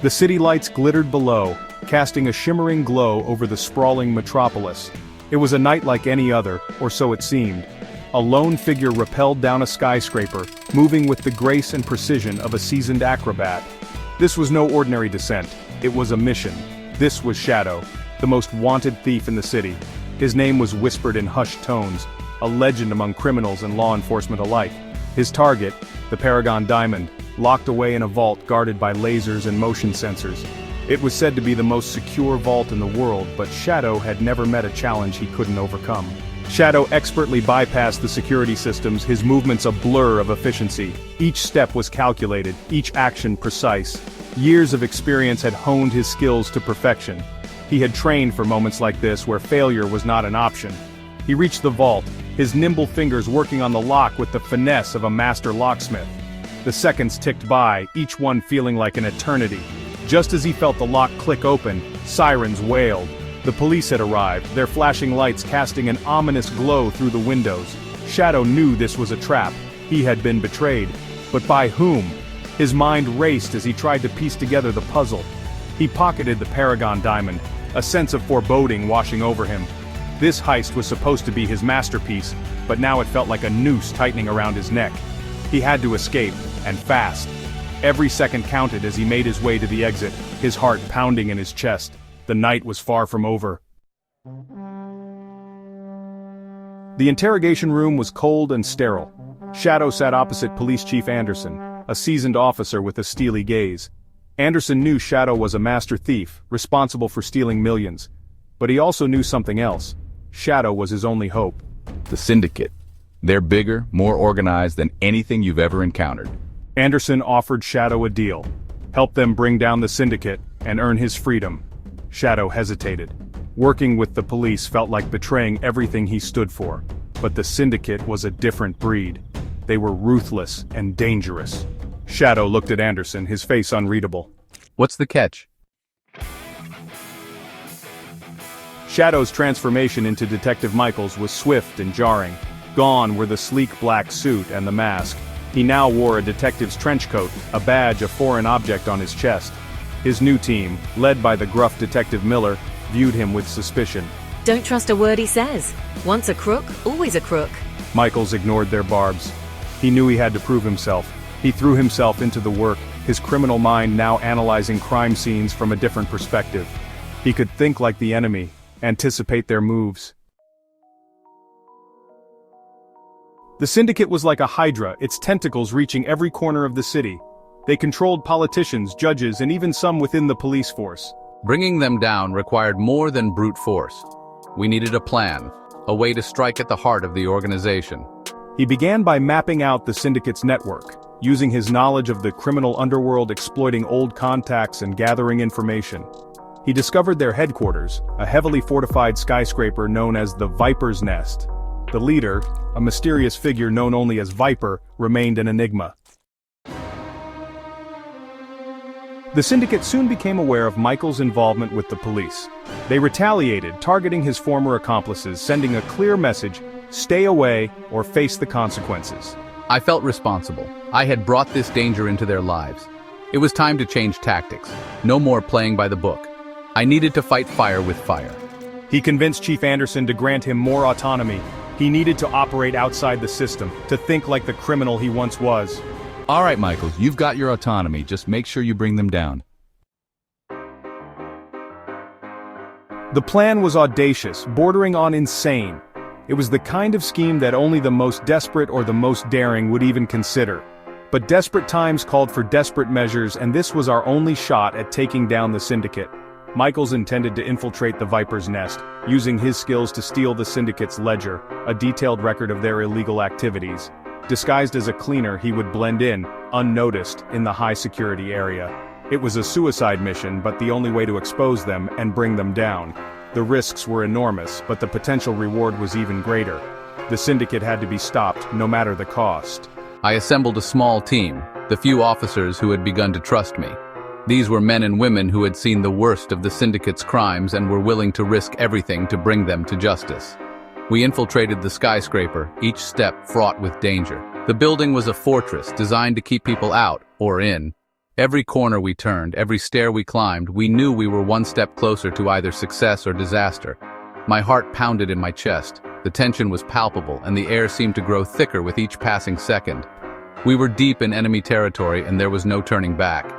The city lights glittered below, casting a shimmering glow over the sprawling metropolis. It was a night like any other, or so it seemed. A lone figure rappelled down a skyscraper, moving with the grace and precision of a seasoned acrobat. This was no ordinary descent, it was a mission. This was Shadow, the most wanted thief in the city. His name was whispered in hushed tones, a legend among criminals and law enforcement alike. His target, the Paragon Diamond, locked away in a vault guarded by lasers and motion sensors. It was said to be the most secure vault in the world, but Shadow had never met a challenge he couldn't overcome. Shadow expertly bypassed the security systems, his movements a blur of efficiency. Each step was calculated, each action precise. Years of experience had honed his skills to perfection. He had trained for moments like this where failure was not an option. He reached the vault, his nimble fingers working on the lock with the finesse of a master locksmith. The seconds ticked by, each one feeling like an eternity. Just as he felt the lock click open, sirens wailed. The police had arrived, their flashing lights casting an ominous glow through the windows. Shadow knew this was a trap. He had been betrayed. But by whom? His mind raced as he tried to piece together the puzzle. He pocketed the Paragon Diamond, a sense of foreboding washing over him. This heist was supposed to be his masterpiece, but now it felt like a noose tightening around his neck. He had to escape, and fast. Every second counted as he made his way to the exit, his heart pounding in his chest. The night was far from over. The interrogation room was cold and sterile. Shadow sat opposite Police Chief Anderson, a seasoned officer with a steely gaze. Anderson knew Shadow was a master thief, responsible for stealing millions. But he also knew something else. Shadow was his only hope. The Syndicate. They're bigger, more organized than anything you've ever encountered. Anderson offered Shadow a deal. Help them bring down the Syndicate and earn his freedom. Shadow hesitated. Working with the police felt like betraying everything he stood for. But the Syndicate was a different breed. They were ruthless and dangerous. Shadow looked at Anderson, his face unreadable. What's the catch? Shadow's transformation into Detective Michaels was swift and jarring. Gone were the sleek black suit and the mask. He now wore a detective's trench coat, a badge, a foreign object on his chest. His new team, led by the gruff Detective Miller, viewed him with suspicion. Don't trust a word he says. Once a crook, always a crook. Michaels ignored their barbs. He knew he had to prove himself. He threw himself into the work, his criminal mind now analyzing crime scenes from a different perspective. He could think like the enemy, anticipate their moves. The Syndicate was like a hydra, its tentacles reaching every corner of the city. They controlled politicians, judges, and even some within the police force. Bringing them down required more than brute force. We needed a plan, a way to strike at the heart of the organization. He began by mapping out the Syndicate's network, using his knowledge of the criminal underworld, exploiting old contacts and gathering information. He discovered their headquarters, a heavily fortified skyscraper known as the Viper's Nest. The leader, a mysterious figure known only as Viper, remained an enigma. The Syndicate soon became aware of Michael's involvement with the police. They retaliated, targeting his former accomplices, sending a clear message: stay away or face the consequences. I felt responsible. I had brought this danger into their lives. It was time to change tactics. No more playing by the book. I needed to fight fire with fire. He convinced Chief Anderson to grant him more autonomy. He needed to operate outside the system, to think like the criminal he once was. All right, Michaels, you've got your autonomy. Just make sure you bring them down. The plan was audacious, bordering on insane. It was the kind of scheme that only the most desperate or the most daring would even consider. But desperate times called for desperate measures, and this was our only shot at taking down the Syndicate. Michaels intended to infiltrate the Viper's Nest, using his skills to steal the Syndicate's ledger, a detailed record of their illegal activities. Disguised as a cleaner, he would blend in, unnoticed, in the high-security area. It was a suicide mission, but the only way to expose them and bring them down. The risks were enormous, but the potential reward was even greater. The Syndicate had to be stopped, no matter the cost. I assembled a small team, the few officers who had begun to trust me. These were men and women who had seen the worst of the Syndicate's crimes and were willing to risk everything to bring them to justice. We infiltrated the skyscraper, each step fraught with danger. The building was a fortress designed to keep people out, or in. Every corner we turned, every stair we climbed, we knew we were one step closer to either success or disaster. My heart pounded in my chest. The tension was palpable, and the air seemed to grow thicker with each passing second. We were deep in enemy territory, and there was no turning back.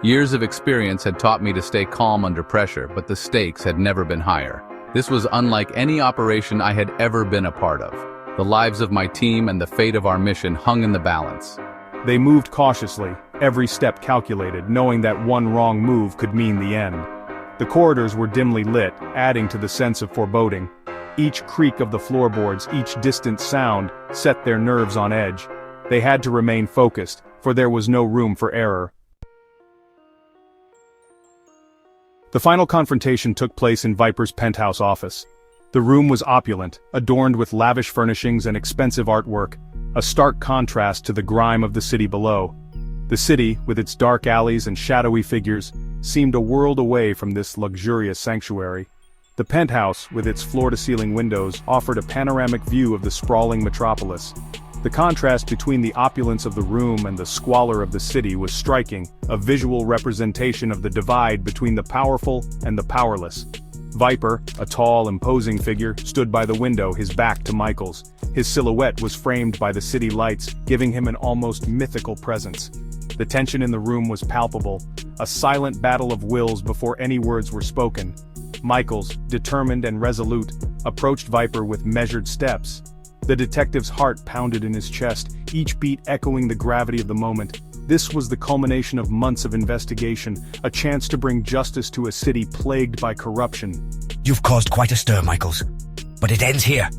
Years of experience had taught me to stay calm under pressure, but the stakes had never been higher. This was unlike any operation I had ever been a part of. The lives of my team and the fate of our mission hung in the balance. They moved cautiously, every step calculated, knowing that one wrong move could mean the end. The corridors were dimly lit, adding to the sense of foreboding. Each creak of the floorboards, each distant sound, set their nerves on edge. They had to remain focused, for there was no room for error. The final confrontation took place in Viper's penthouse office. The room was opulent, adorned with lavish furnishings and expensive artwork, a stark contrast to the grime of the city below. The city, with its dark alleys and shadowy figures, seemed a world away from this luxurious sanctuary. The penthouse, with its floor-to-ceiling windows, offered a panoramic view of the sprawling metropolis. The contrast between the opulence of the room and the squalor of the city was striking, a visual representation of the divide between the powerful and the powerless. Viper, a tall, imposing figure, stood by the window, his back to Michael's. His silhouette was framed by the city lights, giving him an almost mythical presence. The tension in the room was palpable, a silent battle of wills before any words were spoken. Michaels, determined and resolute, approached Viper with measured steps. The detective's heart pounded in his chest, each beat echoing the gravity of the moment. This was the culmination of months of investigation, a chance to bring justice to a city plagued by corruption. You've caused quite a stir, Michaels. But it ends here.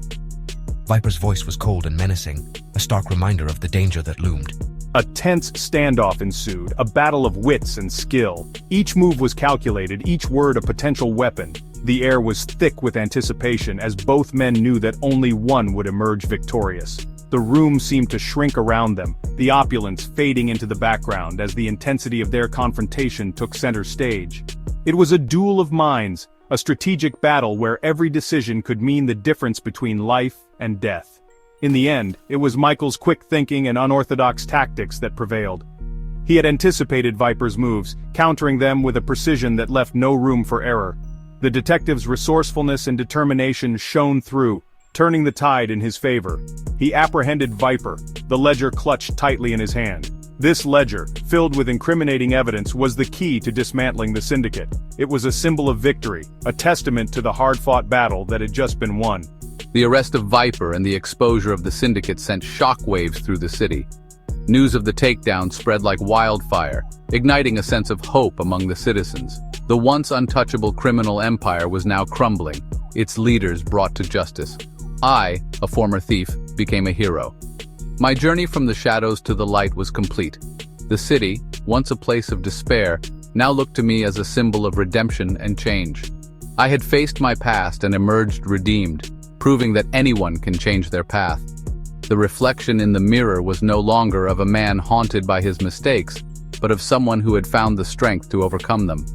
Viper's voice was cold and menacing, a stark reminder of the danger that loomed. A tense standoff ensued, a battle of wits and skill. Each move was calculated, each word a potential weapon. The air was thick with anticipation as both men knew that only one would emerge victorious. The room seemed to shrink around them, the opulence fading into the background as the intensity of their confrontation took center stage. It was a duel of minds, a strategic battle where every decision could mean the difference between life and death. In the end, it was Michael's quick thinking and unorthodox tactics that prevailed. He had anticipated Viper's moves, countering them with a precision that left no room for error. The detective's resourcefulness and determination shone through, turning the tide in his favor. He apprehended Viper, the ledger clutched tightly in his hand. This ledger, filled with incriminating evidence, was the key to dismantling the syndicate. It was a symbol of victory, a testament to the hard-fought battle that had just been won. The arrest of Viper and the exposure of the syndicate sent shockwaves through the city. News of the takedown spread like wildfire, igniting a sense of hope among the citizens. The once untouchable criminal empire was now crumbling, its leaders brought to justice. I, a former thief, became a hero. My journey from the shadows to the light was complete. The city, once a place of despair, now looked to me as a symbol of redemption and change. I had faced my past and emerged redeemed, proving that anyone can change their path. The reflection in the mirror was no longer of a man haunted by his mistakes, but of someone who had found the strength to overcome them.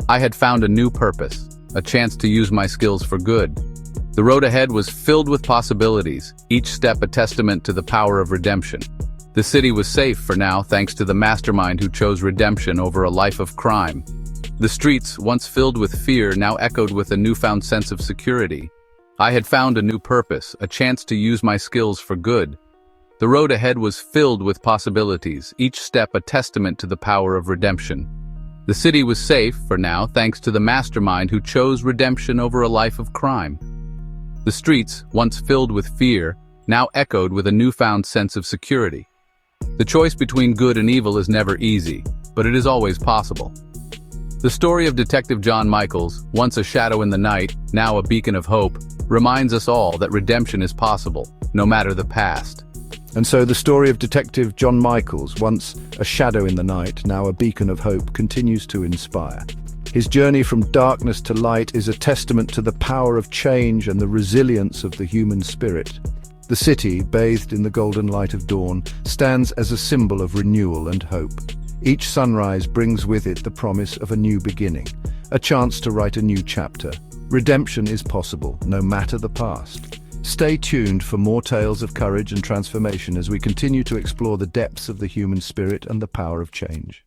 I had found a new purpose, a chance to use my skills for good. The road ahead was filled with possibilities, each step a testament to the power of redemption. The city was safe for now thanks to the mastermind who chose redemption over a life of crime. The streets, once filled with fear, now echoed with a newfound sense of security. I had found a new purpose, a chance to use my skills for good. The road ahead was filled with possibilities, each step a testament to the power of redemption. The city was safe for now thanks to the mastermind who chose redemption over a life of crime. The streets, once filled with fear, now echoed with a newfound sense of security. The choice between good and evil is never easy, but it is always possible. The story of Detective John Michaels, once a shadow in the night, now a beacon of hope, reminds us all that redemption is possible, no matter the past. And so the story of Detective John Michaels, once a shadow in the night, now a beacon of hope, continues to inspire. His journey from darkness to light is a testament to the power of change and the resilience of the human spirit. The city, bathed in the golden light of dawn, stands as a symbol of renewal and hope. Each sunrise brings with it the promise of a new beginning, a chance to write a new chapter. Redemption is possible, no matter the past. Stay tuned for more tales of courage and transformation as we continue to explore the depths of the human spirit and the power of change.